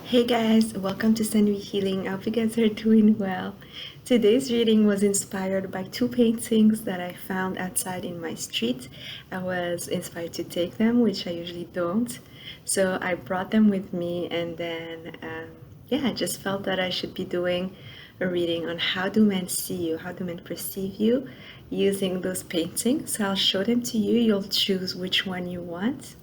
Hey guys, welcome to Sunny Healing. I hope you guys are doing well. Today's reading was inspired by two paintings that I found outside in my street. I was inspired to take them, which I usually don't. So I brought them with me, and then, I just felt that I should be doing a reading on how do men see you, how do men perceive you using those paintings. So I'll show them to you. You'll choose which one you want.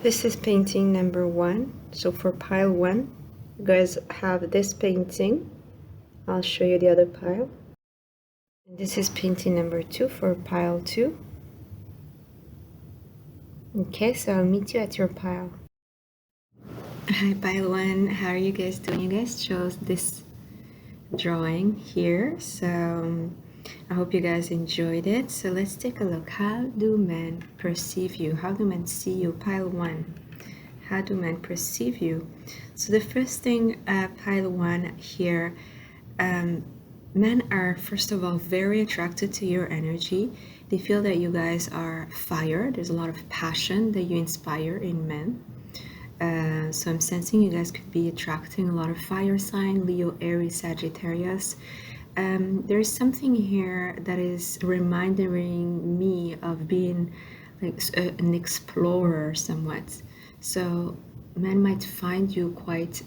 This is painting number 1. So for pile 1, you guys have this painting. I'll show you the other pile. And this is painting number 2 for pile 2. Okay, so I'll meet you at your pile. Hi pile 1, how are you guys doing? You guys chose this drawing here, so I hope you guys enjoyed it. So let's take a look. How do men perceive you? How do men see you? Pile 1. How do men perceive you? So the first thing, pile 1 here, men are first of all very attracted to your energy. They feel that you guys are fire. There's a lot of passion that you inspire in men. So I'm sensing you guys could be attracting a lot of fire sign, Leo, Aries, Sagittarius. There's something here that is reminding me of being like an explorer somewhat. So men might find you quite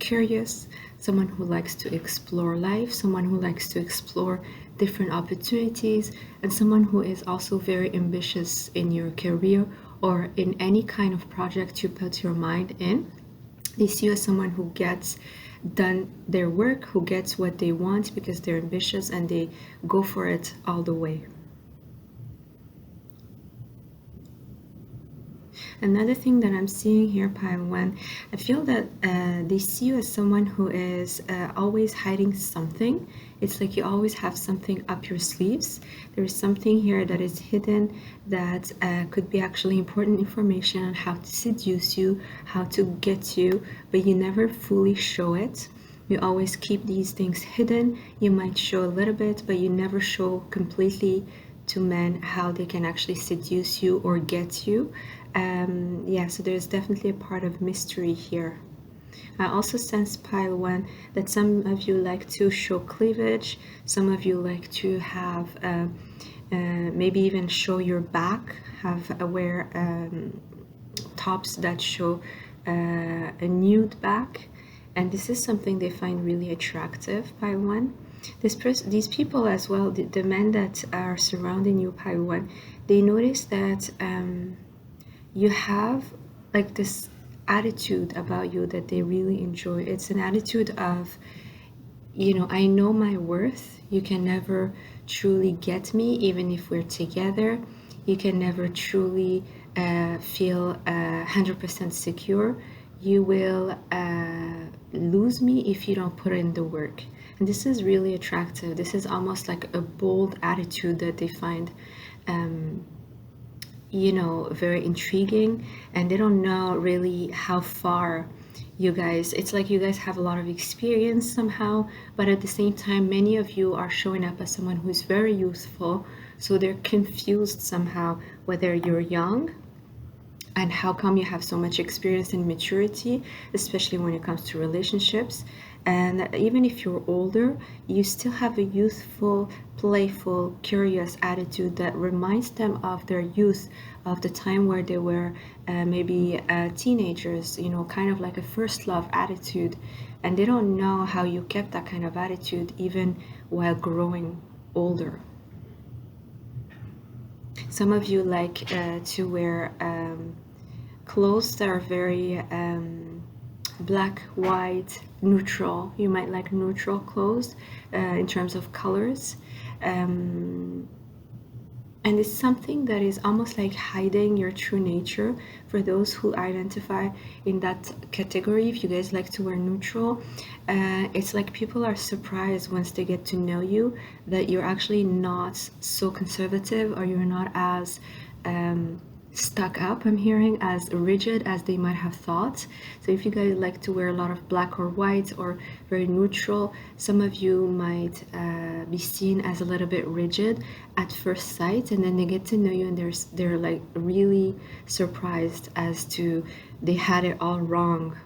curious, someone who likes to explore life, someone who likes to explore different opportunities, and someone who is also very ambitious in your career or in any kind of project you put your mind in. They see you as someone who gets done their work, who gets what they want because they're ambitious and they go for it all the way. Another thing that I'm seeing here, pile 1, I feel that they see you as someone who is always hiding something. It's like you always have something up your sleeves. There is something here that is hidden that could be actually important information on how to seduce you, how to get you, but you never fully show it. You always keep these things hidden. You might show a little bit, but you never show completely to men how they can actually seduce you or get you. So there's definitely a part of mystery here. I also sense, pile 1, that some of you like to show cleavage, some of you like to have maybe even show your back, wear tops that show a nude back, and this is something they find really attractive, pile 1. These people as well, the men that are surrounding you, pile 1, they notice that you have like this attitude about you that they really enjoy. It's an attitude of, I know my worth. You can never truly get me, even if we're together. You can never truly feel 100% secure. You will lose me if you don't put in the work. And this is really attractive. This is almost like a bold attitude that they find very intriguing, and they don't know really how far you guys, it's like you guys have a lot of experience somehow, but at the same time many of you are showing up as someone who's very youthful, so they're confused somehow whether you're young and how come you have so much experience and maturity, especially when it comes to relationships. And even if you're older, you still have a youthful, playful, curious attitude that reminds them of their youth, of the time where they were maybe teenagers, kind of like a first love attitude. And they don't know how you kept that kind of attitude even while growing older. Some of you like to wear clothes that are very black, white, neutral. You might like neutral clothes in terms of colors. And it's something that is almost like hiding your true nature for those who identify in that category. If you guys like to wear neutral, it's like people are surprised once they get to know you that you're actually not so conservative, or you're not as stuck up, I'm hearing, as rigid as they might have thought. So if you guys like to wear a lot of black or white or very neutral, some of you might be seen as a little bit rigid at first sight, and then they get to know you and they're like really surprised as to they had it all wrong.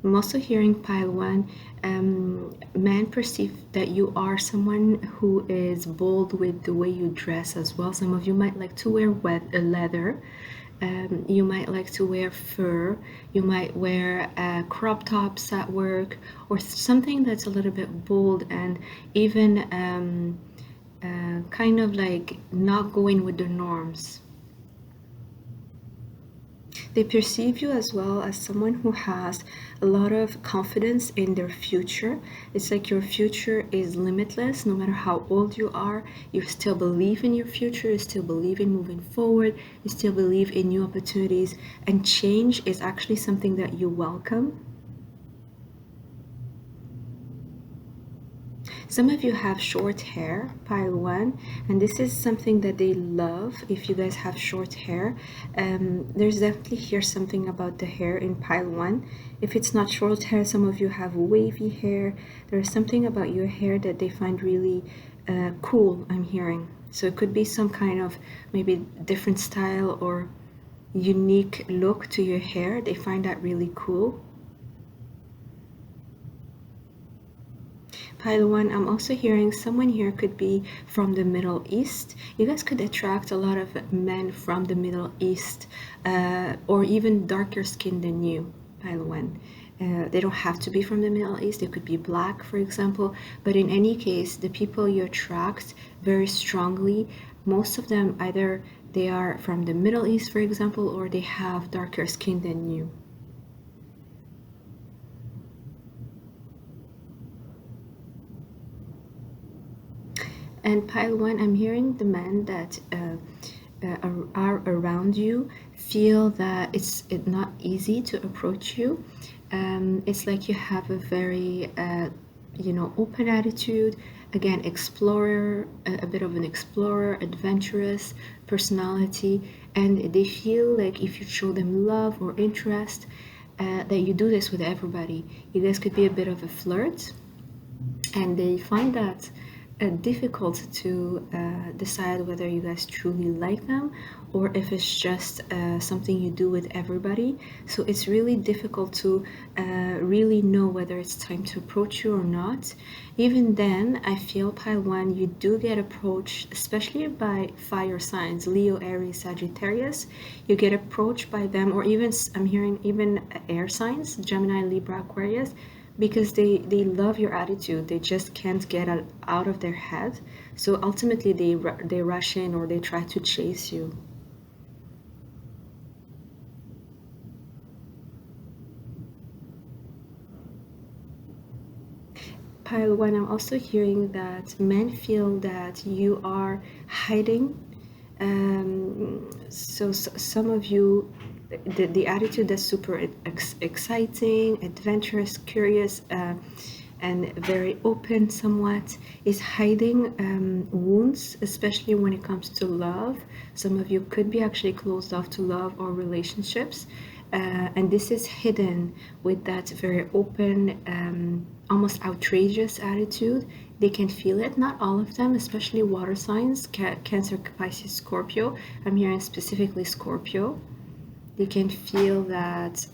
I'm also hearing pile one. Men perceive that you are someone who is bold with the way you dress as well. Some of you might like to wear leather. You might like to wear fur. You might wear crop tops at work, or something that's a little bit bold and even kind of like not going with the norms. They perceive you as well as someone who has a lot of confidence in their future. It's like your future is limitless. No matter how old you are, you still believe in your future, you still believe in moving forward, you still believe in new opportunities, and change is actually something that you welcome. Some of you have short hair, pile one, and this is something that they love if you guys have short hair. There's definitely here something about the hair in pile one. If it's not short hair, some of you have wavy hair. There's something about your hair that they find really cool, I'm hearing. So it could be some kind of maybe different style or unique look to your hair. They find that really cool. Pile one, I'm also hearing someone here could be from the Middle East. You guys could attract a lot of men from the Middle East or even darker skin than you, pile one. They don't have to be from the Middle East. They could be black, for example. But in any case, the people you attract very strongly, most of them either they are from the Middle East, for example, or they have darker skin than you. And pile one, I'm hearing the men that are around you feel that it's not easy to approach you. It's like you have a very, open attitude. Again, explorer, a bit of an explorer, adventurous personality, and they feel like if you show them love or interest, that you do this with everybody. You guys could be a bit of a flirt, and they find that difficult to decide whether you guys truly like them or if it's just something you do with everybody. So it's really difficult to really know whether it's time to approach you or not. Even then, I feel pile one, you do get approached, especially by fire signs, Leo, Aries, Sagittarius. You get approached by them, or even I'm hearing even air signs, Gemini, Libra, Aquarius, because they love your attitude. They just can't get it out of their head. So ultimately they rush in or they try to chase you. Pile one, I'm also hearing that men feel that you are hiding. So some of you, the attitude that's super exciting, adventurous, curious, and very open somewhat, is hiding wounds, especially when it comes to love. Some of you could be actually closed off to love or relationships. And this is hidden with that very open, almost outrageous attitude. They can feel it, not all of them, especially water signs, Cancer, Pisces, Scorpio. I'm hearing specifically Scorpio. They can feel that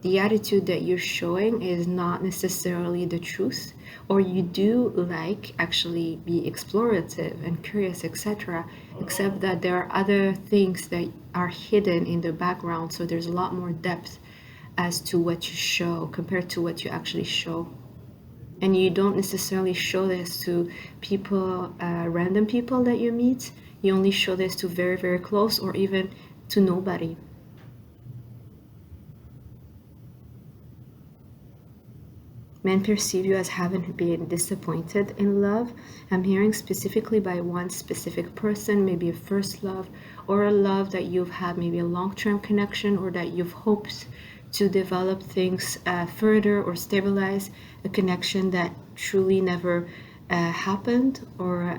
the attitude that you're showing is not necessarily the truth, or you do like actually be explorative and curious, etc., except that there are other things that are hidden in the background, so there's a lot more depth as to what you show compared to what you actually show. And you don't necessarily show this to people, random people that you meet. You only show this to very, very close or even to nobody. Men perceive you as having been disappointed in love. I'm hearing specifically by one specific person, maybe a first love, or a love that you've had, maybe a long-term connection, or that you've hoped to develop things further or stabilize a connection that truly never happened, or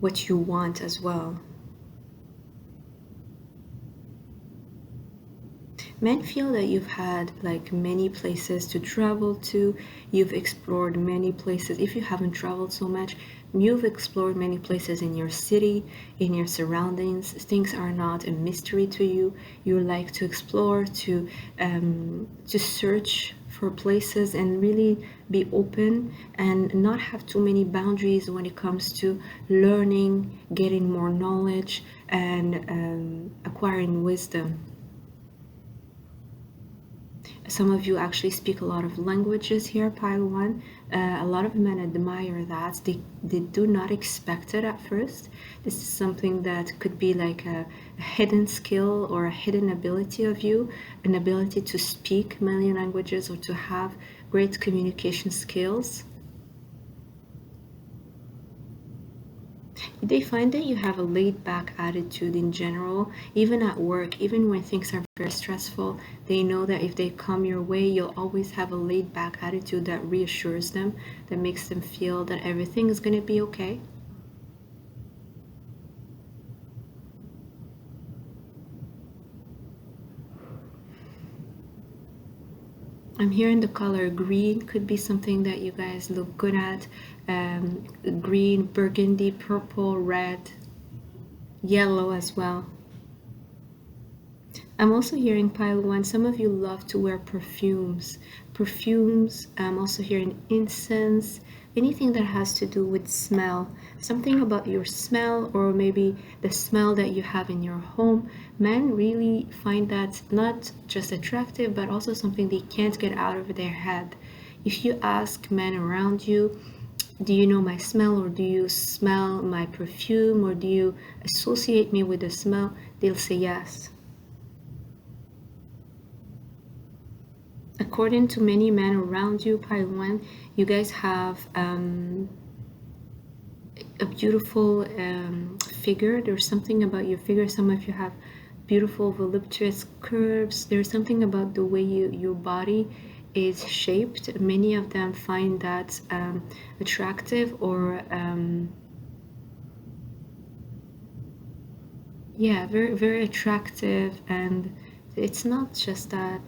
what you want as well. Men feel that you've had like many places to travel to, you've explored many places. If you haven't traveled so much, you've explored many places in your city, in your surroundings. Things are not a mystery to you. You like to explore, to search for places and really be open and not have too many boundaries when it comes to learning, getting more knowledge, and acquiring wisdom. Some of you actually speak a lot of languages here, pile one. A lot of men admire that. They do not expect it at first. This is something that could be like a hidden skill or a hidden ability of you, an ability to speak many languages or to have great communication skills. They find that you have a laid back attitude in general, even at work, even when things are very stressful. They know that if they come your way, you'll always have a laid back attitude that reassures them, that makes them feel that everything is going to be okay. I'm hearing the color green could be something that you guys look good at. Green, burgundy, purple, red, yellow as well. I'm also hearing pile one. Some of you love to wear perfumes. Perfumes, I'm also hearing incense, anything that has to do with smell. Something about your smell or maybe the smell that you have in your home. Men really find that not just attractive, but also something they can't get out of their head. If you ask men around you, do you know my smell, or do you smell my perfume, or do you associate me with the smell? They'll say yes. According to many men around you, pile one, you guys have a beautiful figure. There's something about your figure. Some of you have beautiful voluptuous curves. There's something about the way your body is shaped. Many of them find that attractive or yeah, very, very attractive. And it's not just that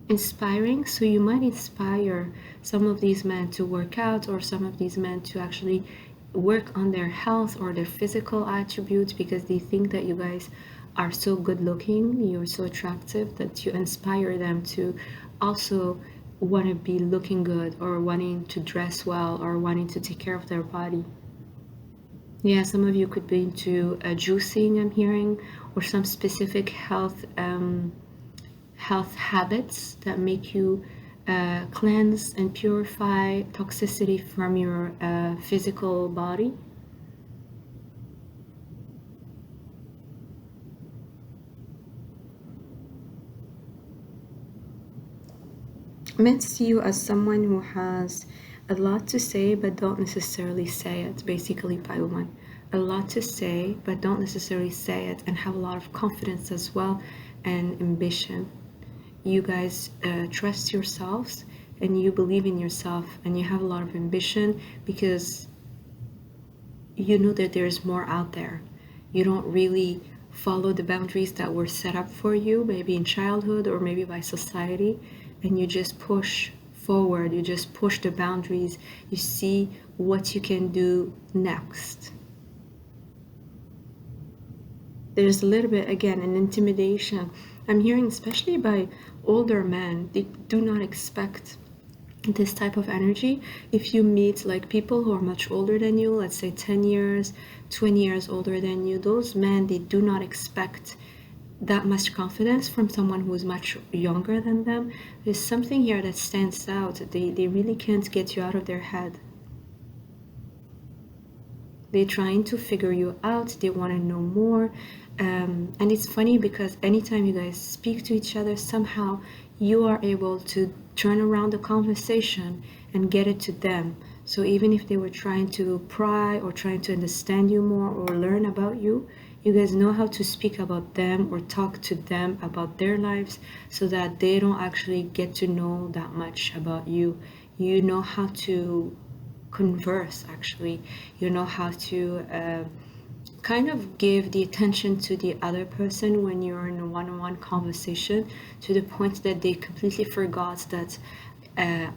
inspiring, so you might inspire some of these men to work out, or some of these men to actually work on their health or their physical attributes, because they think that you guys are so good looking, you're so attractive, that you inspire them to also want to be looking good or wanting to dress well or wanting to take care of their body. Yeah, some of you could be into juicing, I'm hearing, or some specific health habits that make you cleanse and purify toxicity from your physical body. Men see you as someone who has a lot to say but don't necessarily say it. Basically, pile one. A lot to say but don't necessarily say it, and have a lot of confidence as well and ambition. You guys trust yourselves and you believe in yourself, and you have a lot of ambition because you know that there's more out there. You don't really follow the boundaries that were set up for you, maybe in childhood or maybe by society, and you just push forward, you just push the boundaries, you see what you can do next. There's a little bit, again, an intimidation. I'm hearing, especially by older men, they do not expect this type of energy. If you meet like people who are much older than you, let's say 10 years, 20 years older than you, those men, they do not expect that much confidence from someone who is much younger than them. There's something here that stands out. They really can't get you out of their head. They're trying to figure you out. They want to know more. And it's funny because anytime you guys speak to each other, somehow you are able to turn around the conversation and get it to them. So even if they were trying to pry or trying to understand you more or learn about you, you guys know how to speak about them or talk to them about their lives, so that they don't actually get to know that much about you. You know how to converse, actually. You know how to kind of give the attention to the other person when you're in a one-on-one conversation, to the point that they completely forgot that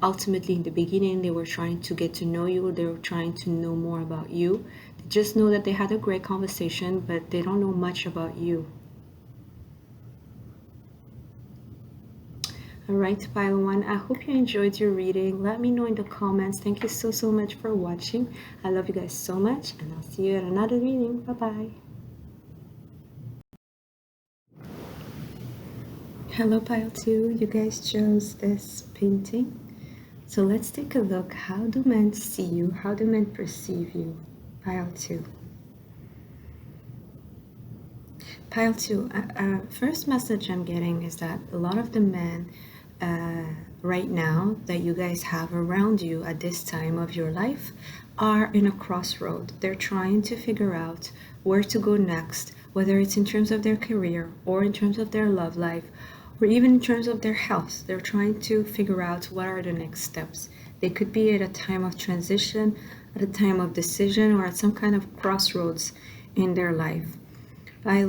ultimately in the beginning they were trying to get to know you, they were trying to know more about you. They just know that they had a great conversation, but they don't know much about you. All right, pile one, I hope you enjoyed your reading. Let me know in the comments. Thank you so much for watching. I love you guys so much, and I'll see you in another reading. Bye bye. Hello, pile two. You guys chose this painting. So let's take a look. How do men see you? How do men perceive you? Pile two. Pile two. First message I'm getting is that a lot of the men right now that you guys have around you at this time of your life are in a crossroad. They're trying to figure out where to go next, whether it's in terms of their career or in terms of their love life or even in terms of their health. They're trying to figure out what are the next steps. They could be at a time of transition, at a time of decision, or at some kind of crossroads in their life. I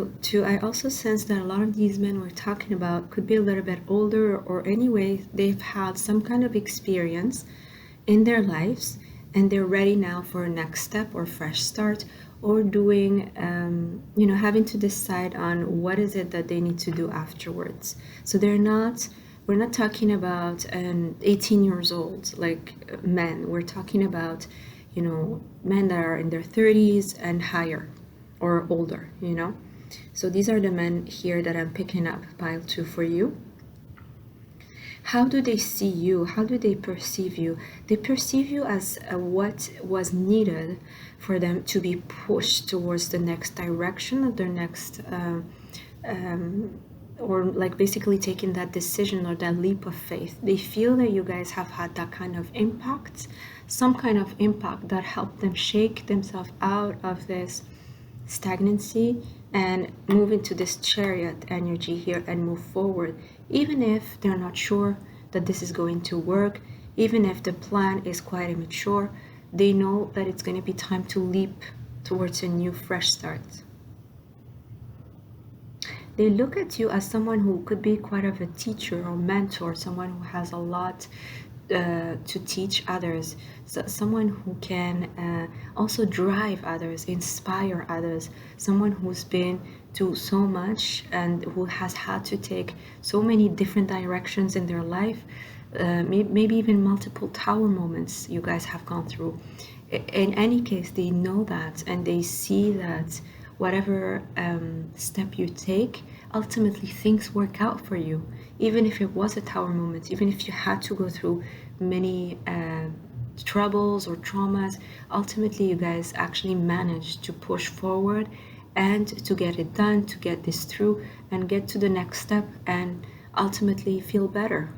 also sense that a lot of these men we're talking about could be a little bit older, or anyway, they've had some kind of experience in their lives and they're ready now for a next step or fresh start, or doing, having to decide on what is it that they need to do afterwards. So we're not talking about an 18 years old like men. We're talking about, men that are in their 30s and higher or older, So these are the men here that I'm picking up, pile two, for you. How do they see you? How do they perceive you? They perceive you as what was needed for them to be pushed towards the next direction, or the next, or like basically taking that decision or that leap of faith. They feel that you guys have had that kind of impact, some kind of impact that helped them shake themselves out of this stagnancy and move into this chariot energy here and move forward, even if they're not sure that this is going to work, even if the plan is quite immature. They know that it's going to be time to leap towards a new fresh start. They look at you as someone who could be quite of a teacher or mentor, someone who has a lot to teach others, so someone who can also drive others, inspire others, someone who's been to so much and who has had to take so many different directions in their life, maybe even multiple tower moments you guys have gone through. In any case, they know that, and they see that whatever step you take, ultimately things work out for you. Even if it was a tower moment, even if you had to go through many troubles or traumas, ultimately you guys actually managed to push forward and to get it done, to get this through and get to the next step and ultimately feel better.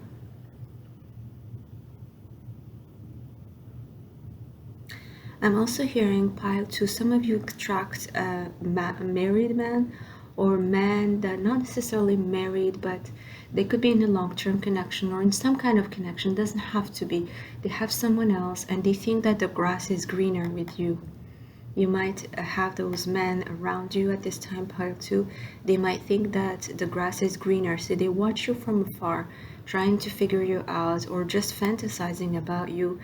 I'm also hearing, pile two, some of you attract a married man, or men that not necessarily married, but they could be in a long-term connection or in some kind of connection. It doesn't have to be. They have someone else and they think that the grass is greener with you. You might have those men around you at this time, pile two. They might think that the grass is greener, so they watch you from afar, trying to figure you out or just fantasizing about you,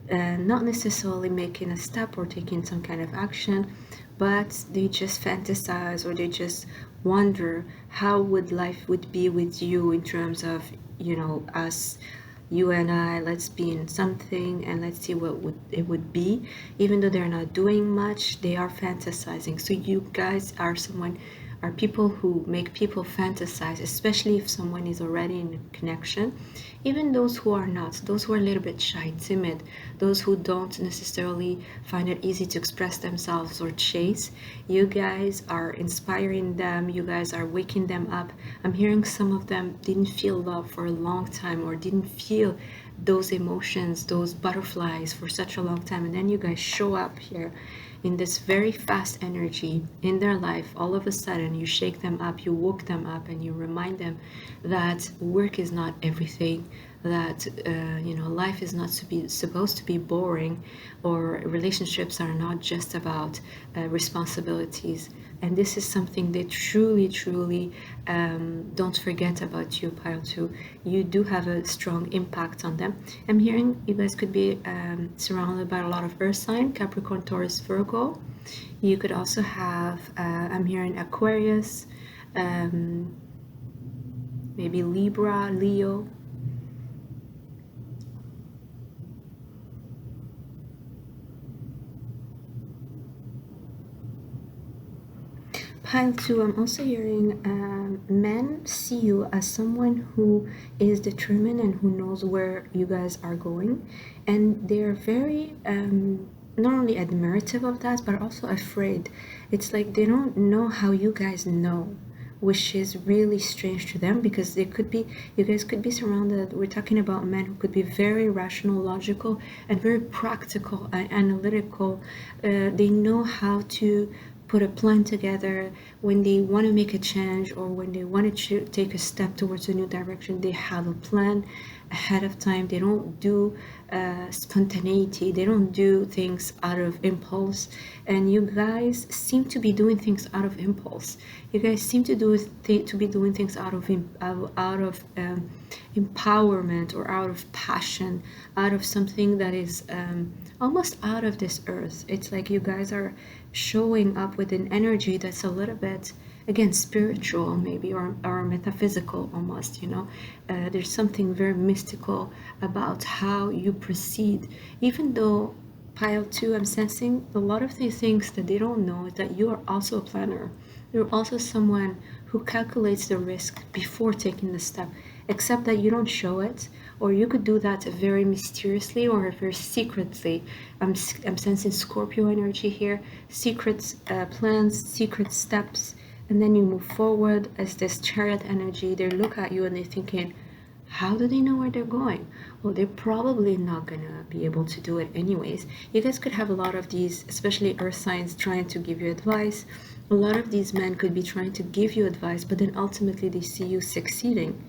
not necessarily making a step or taking some kind of action, but they just fantasize or they just wonder how would life would be with you in terms of, us, you and I, let's be in something and let's see what it would be. Even though they're not doing much, they are fantasizing. So you guys are people who make people fantasize, especially if someone is already in a connection. Even those who are not, those who are a little bit shy, timid, those who don't necessarily find it easy to express themselves or chase, you guys are inspiring them, you guys are waking them up. I'm hearing some of them didn't feel love for a long time or didn't feel those emotions, those butterflies for such a long time, and then you guys show up here in this very fast energy in their life. All of a sudden you shake them up, you woke them up, and you remind them that work is not everything, that life is not supposed to be boring, or relationships are not just about responsibilities. And this is something they truly don't forget about you, pile 2. You do have a strong impact on them. I'm hearing you guys could be surrounded by a lot of earth sign, Capricorn, Taurus, Virgo. You could also have I'm hearing Aquarius, maybe Libra, Leo. Pile 2, I'm also hearing men see you as someone who is determined and who knows where you guys are going. And they're very not only admirative of that, but also afraid. It's like they don't know how you guys know, which is really strange to them, because you guys could be surrounded. We're talking about men who could be very rational, logical, and very practical and analytical. They know how to put a plan together. When they want to make a change, or when they want to take a step towards a new direction, they have a plan ahead of time. They don't do spontaneity. They don't do things out of impulse. And you guys seem to be doing things out of impulse. You guys seem to be doing things out of empowerment, or out of passion, out of something that is almost out of this earth. It's like you guys are showing up with an energy that's a little bit, again, spiritual maybe, or metaphysical almost. There's something very mystical about how you proceed, even though pile 2, I'm sensing a lot of these things that they don't know is that you are also a planner. You're also someone who calculates the risk before taking the step, except that you don't show it, or you could do that very mysteriously or very secretly. I'm sensing Scorpio energy here, secret plans, secret steps, and then you move forward as this Chariot energy. They look at you and they're thinking, how do they know where they're going? Well, they're probably not gonna be able to do it anyways. You guys could have a lot of these, especially earth signs, trying to give you advice. A lot of these men could be trying to give you advice, but then ultimately they see you succeeding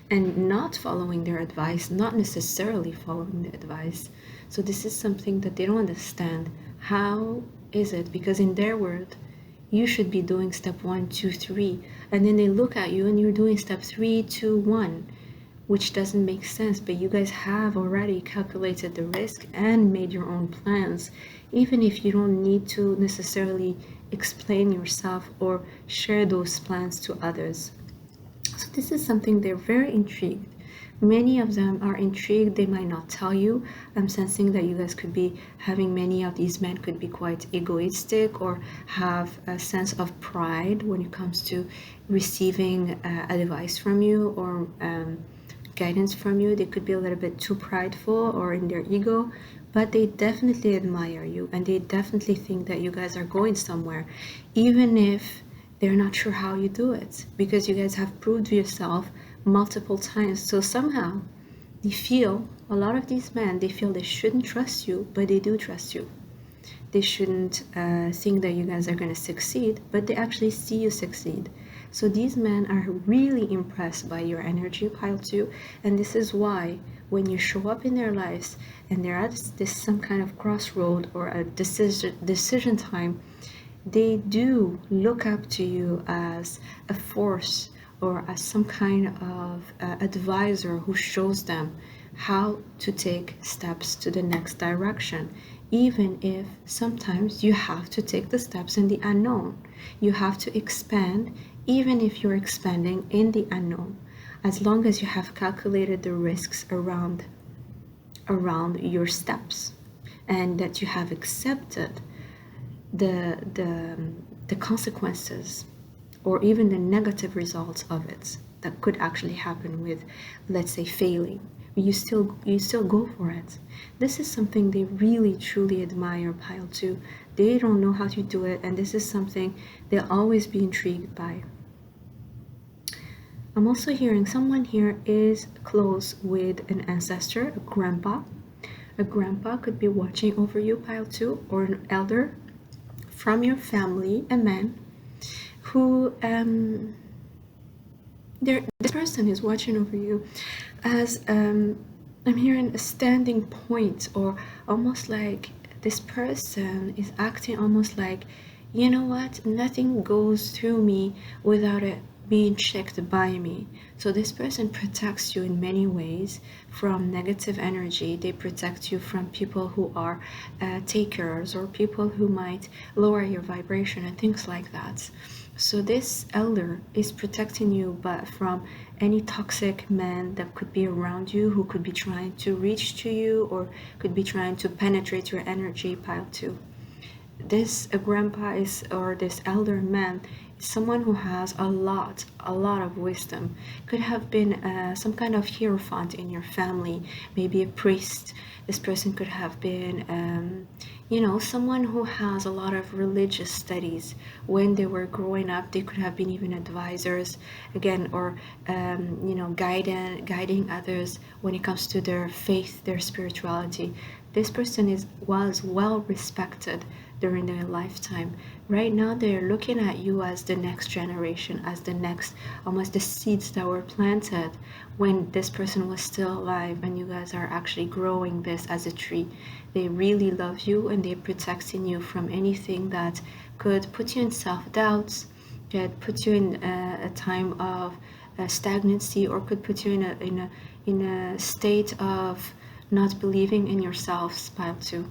and not following their advice, not necessarily following the advice. So this is something that they don't understand. How is it? Because in their world, you should be doing step 1, 2, 3, and then they look at you and you're doing step 3, 2, 1, which doesn't make sense. But you guys have already calculated the risk and made your own plans, even if you don't need to necessarily explain yourself or share those plans to others. So this is something they're very intrigued. Many of them are intrigued. They might not tell you. I'm sensing that you guys could be having, many of these men could be quite egoistic, or have a sense of pride when it comes to receiving advice from you, or guidance from you. They could be a little bit too prideful or in their ego, but they definitely admire you, and they definitely think that you guys are going somewhere, even if they're not sure how you do it, because you guys have proved yourself multiple times. So somehow they feel, a lot of these men, they feel they shouldn't trust you, but they do trust you. They shouldn't think that you guys are going to succeed, but they actually see you succeed. So these men are really impressed by your energy, pile 2, and this is why when you show up in their lives and they're at this some kind of crossroad or a decision time, they do look up to you as a force, or as some kind of advisor who shows them how to take steps to the next direction, even if sometimes you have to take the steps in the unknown. You have to expand, even if you're expanding in the unknown, as long as you have calculated the risks around your steps, and that you have accepted the consequences, or even the negative results of it that could actually happen with, let's say, failing. You still go for it. This is something they really truly admire, pile 2. They don't know how to do it, and this is something they'll always be intrigued by. I'm also hearing someone here is close with an ancestor, a grandpa. A grandpa could be watching over you, pile 2, or an elder from your family, a man who this person is watching over you as I'm hearing a standing point, or almost like this person is acting almost like, you know what, nothing goes through me without it being checked by me. So this person protects you in many ways from negative energy. They protect you from people who are takers, or people who might lower your vibration and things like that. So this elder is protecting you, but from any toxic man that could be around you, who could be trying to reach to you or could be trying to penetrate your energy pile too. This grandpa is, or this elder man, is someone who has a lot of wisdom. Could have been some kind of hierophant in your family, maybe a priest. This person could have been someone who has a lot of religious studies. When they were growing up, they could have been even advisors again, or guiding others when it comes to their faith, their spirituality. This person was well respected during their lifetime. Right now, they're looking at you as the next generation, as the next, almost the seeds that were planted when this person was still alive, and you guys are actually growing this as a tree. They really love you, and they're protecting you from anything that could put you in self-doubts, could put you in a time of stagnancy, or could put you in a state of not believing in yourselves, pile two.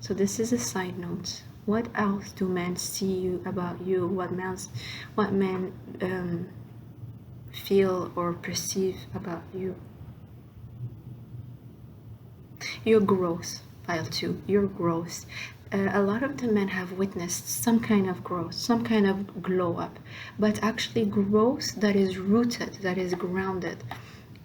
So this is a side note. What else do men see you about you? What men feel or perceive about you? Your growth, pile two. Your growth. A lot of the men have witnessed some kind of growth, some kind of glow up, but actually growth that is rooted, that is grounded,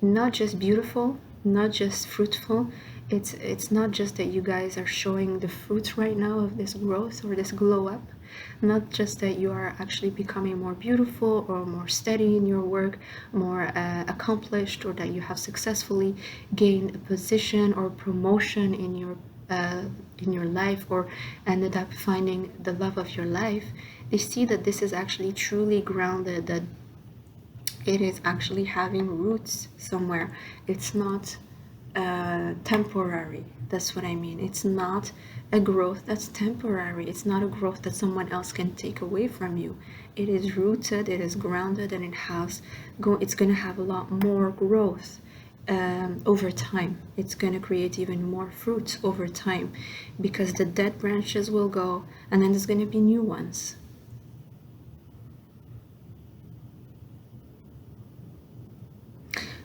not just beautiful, not just fruitful. It's not just that you guys are showing the fruits right now of this growth or this glow up, not just that you are actually becoming more beautiful or more steady in your work, more accomplished, or that you have successfully gained a position or promotion in your life, or ended up finding the love of your life. They see that this is actually truly grounded, that it is actually having roots somewhere. It's not temporary. That's what I mean. It's not a growth that's temporary. It's not a growth that someone else can take away from you. It is rooted, it is grounded, and it's going to have a lot more growth over time. It's going to create even more fruits over time, because the dead branches will go, and then there's going to be new ones.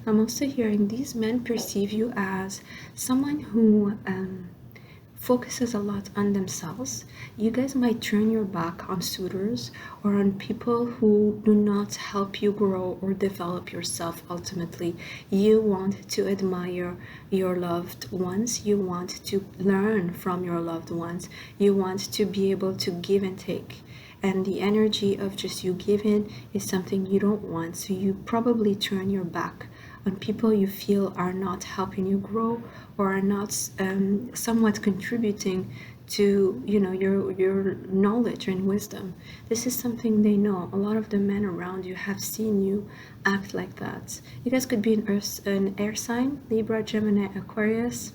I'm also hearing these men perceive you as someone who focuses a lot on themselves. You guys might turn your back on suitors or on people who do not help you grow or develop yourself ultimately. You want to admire your loved ones. You want to learn from your loved ones. You want to be able to give and take. And the energy of just you giving is something you don't want. So you probably turn your back on people you feel are not helping you grow, or are not somewhat contributing to your knowledge and wisdom. This is something they know. A lot of the men around you have seen you act like that. You guys could be an air sign: Libra, Gemini, Aquarius.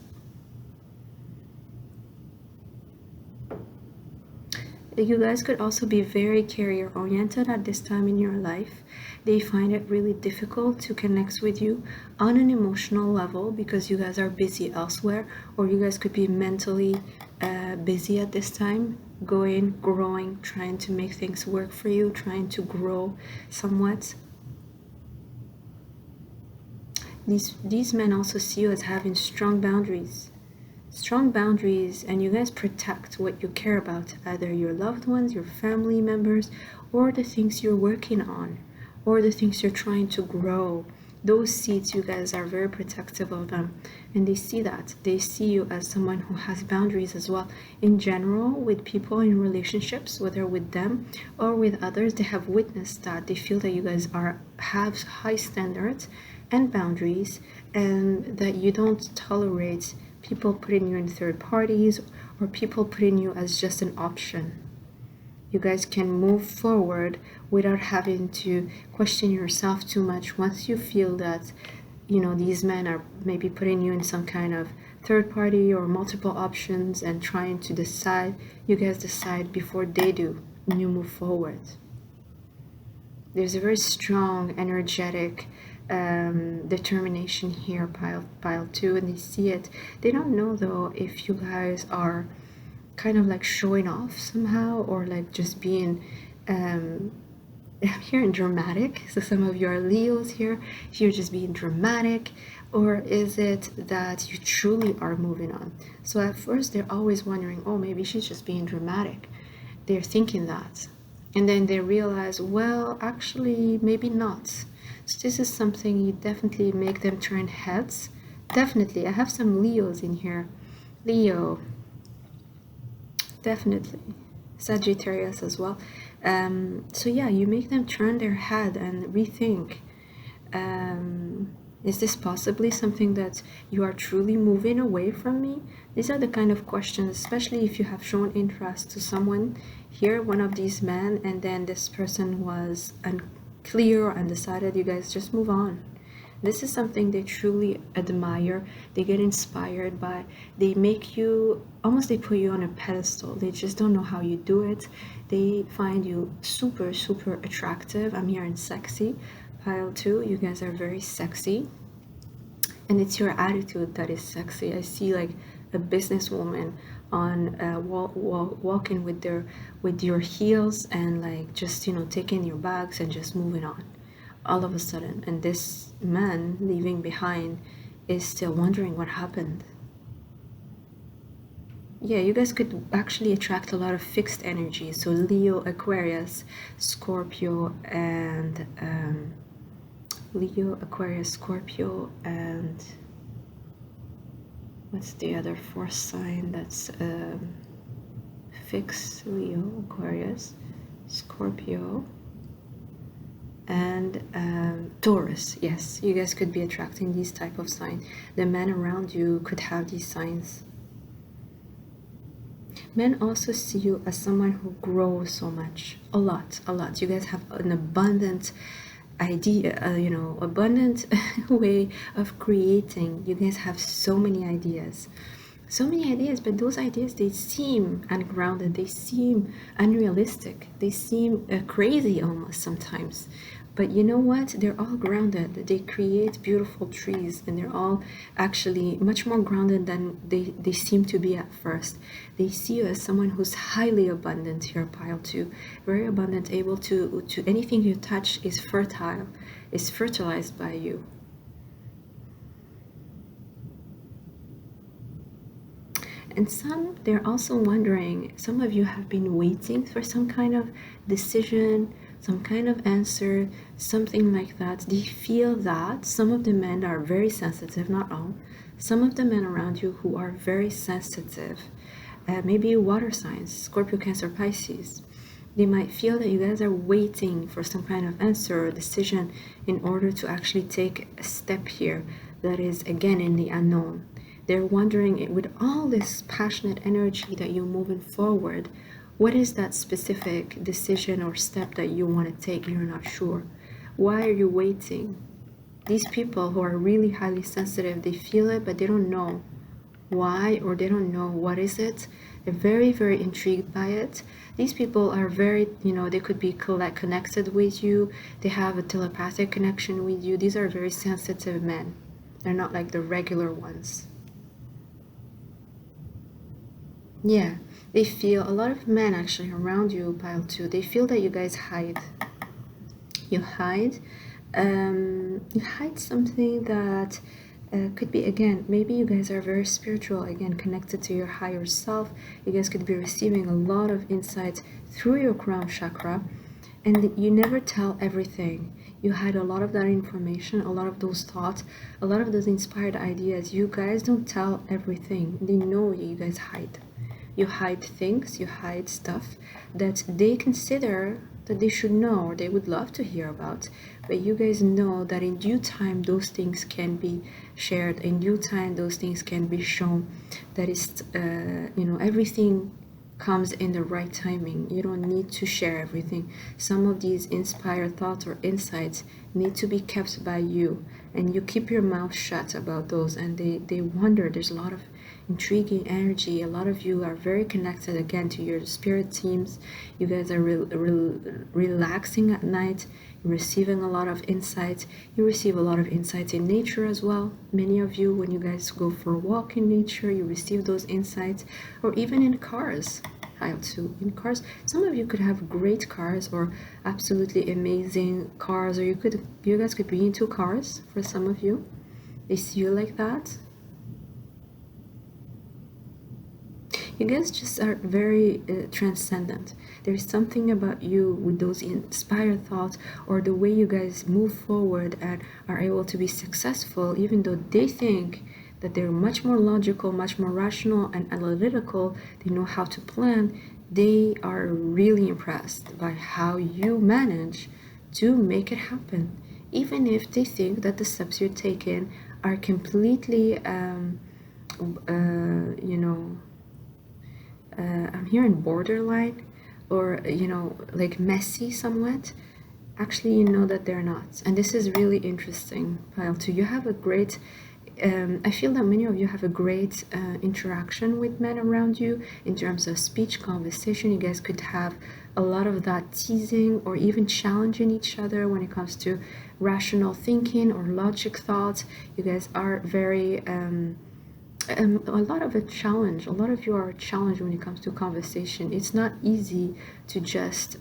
You guys could also be very career oriented at this time in your life. They find it really difficult to connect with you on an emotional level because you guys are busy elsewhere, or you guys could be mentally busy at this time, growing, trying to make things work for you, trying to grow somewhat. These men also see you as having strong boundaries, and you guys protect what you care about, either your loved ones, your family members, or the things you're working on, or the things you're trying to grow. Those seeds, you guys are very protective of them, and they see that. They see you as someone who has boundaries as well. In general, with people in relationships, whether with them or with others, they have witnessed that. They feel that you guys have high standards and boundaries, and that you don't tolerate people putting you in third parties, or people putting you as just an option. You guys can move forward without having to question yourself too much once you feel that these men are maybe putting you in some kind of third party or multiple options and trying to decide. You guys decide before they do, and you move forward. There's a very strong, energetic determination here, pile 2, and they see it. They don't know though if you guys are kind of like showing off somehow, or like just being I'm hearing dramatic. So some of you are Leos here. You're just being dramatic, or is it that you truly are moving on? So at first they're always wondering, oh, maybe she's just being dramatic. They're thinking that. And then they realize, well, actually, maybe not. So this is something you definitely make them turn heads. Definitely. I have some Leos in here. Leo. Definitely. Sagittarius as well. So yeah, you make them turn their head and rethink. Is this possibly something that you are truly moving away from me? These are the kind of questions, especially if you have shown interest to someone here, one of these men, and then this person was unclear and decided you guys just move on. This is something they truly admire. They get inspired by. They make you, almost they put you on a pedestal. They just don't know how you do it. They find you super, super attractive. I'm hearing sexy. Pile 2, you guys are very sexy. And it's your attitude that is sexy. I see like a businesswoman on walking with your heels and like just taking your bags and just moving on all of a sudden, and this man leaving behind is still wondering what happened. Yeah, you guys could actually attract a lot of fixed energy. So Leo, Aquarius, Scorpio, and Leo, Aquarius, Scorpio, and what's the other fourth sign that's fixed? Leo, Aquarius, Scorpio, and Taurus. Yes, you guys could be attracting these type of signs. The men around you could have these signs. Men also see you as someone who grows so much, a lot. You guys have an abundant idea, abundant way of creating. You guys have so many ideas, but those ideas, they seem ungrounded, they seem unrealistic, they seem crazy almost sometimes. But you know what? They're all grounded. They create beautiful trees, and they're all actually much more grounded than they seem to be at first. They see you as someone who's highly abundant here, pile 2. Very abundant, able to anything you touch is fertile, is fertilized by you. And they're also wondering, some of you have been waiting for some kind of decision, some kind of answer, something like that. They feel that some of the men are very sensitive, not all. Some of the men around you who are very sensitive, maybe water signs, Scorpio, Cancer, Pisces. They might feel that you guys are waiting for some kind of answer or decision in order to actually take a step here that is, again, in the unknown. They're wondering, with all this passionate energy that you're moving forward, what is that specific decision or step that you want to take? You're not sure. Why are you waiting? These people who are really highly sensitive, they feel it, but they don't know why, or they don't know what is it. They're very, very intrigued by it. These people are very, they could be connected with you. They have a telepathic connection with you. These are very sensitive men. They're not like the regular ones. Yeah, they feel, a lot of men actually around you, pile 2, they feel that you guys hide. You hide something that could be, again, maybe you guys are very spiritual, again, connected to your higher self. You guys could be receiving a lot of insights through your crown chakra, and you never tell everything. You hide a lot of that information, a lot of those thoughts, a lot of those inspired ideas. You guys don't tell everything. They know you guys hide. You hide things, you hide stuff that they consider that they should know or they would love to hear about. But you guys know that in due time, those things can be shared. In due time, those things can be shown. That is, everything comes in the right timing. You don't need to share everything. Some of these inspired thoughts or insights need to be kept by you, and you keep your mouth shut about those, and they wonder. There's a lot of intriguing energy. A lot of you are very connected again to your spirit teams. You guys are relaxing at night. You're receiving a lot of insights. You receive a lot of insights in nature as well. Many of you, when you guys go for a walk in nature, you receive those insights, or even in cars. Pile 2, in cars, some of you could have great cars or absolutely amazing cars, or you guys could be into cars. For some of you, they see you like that. You guys just are very transcendent. There's something about you with those inspired thoughts, or the way you guys move forward and are able to be successful, even though they think that they're much more logical, much more rational and analytical. They know how to plan. They are really impressed by how you manage to make it happen, even if they think that the steps you're taking are completely I'm hearing borderline, or like messy somewhat. Actually, you know that they're not, and this is really interesting. Pile 2, you have a great I feel that many of you have a great interaction with men around you in terms of speech, conversation. You guys could have a lot of that teasing or even challenging each other when it comes to rational thinking or logic thoughts. You guys are very a lot of a challenge. A lot of you are challenged when it comes to conversation. It's not easy to just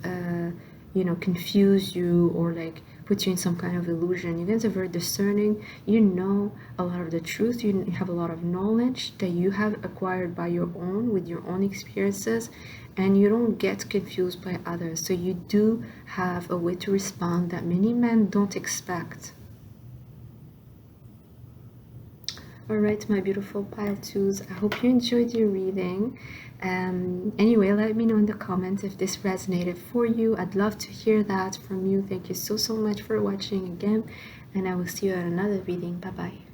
confuse you or like put you in some kind of illusion. You guys are very discerning. You know a lot of the truth. You have a lot of knowledge that you have acquired by your own, with your own experiences, and you don't get confused by others. So you do have a way to respond that many men don't expect. Alright, my beautiful pile 2s, I hope you enjoyed your reading. Anyway, let me know in the comments if this resonated for you. I'd love to hear that from you. Thank you so much for watching again, and I will see you at another reading. Bye bye.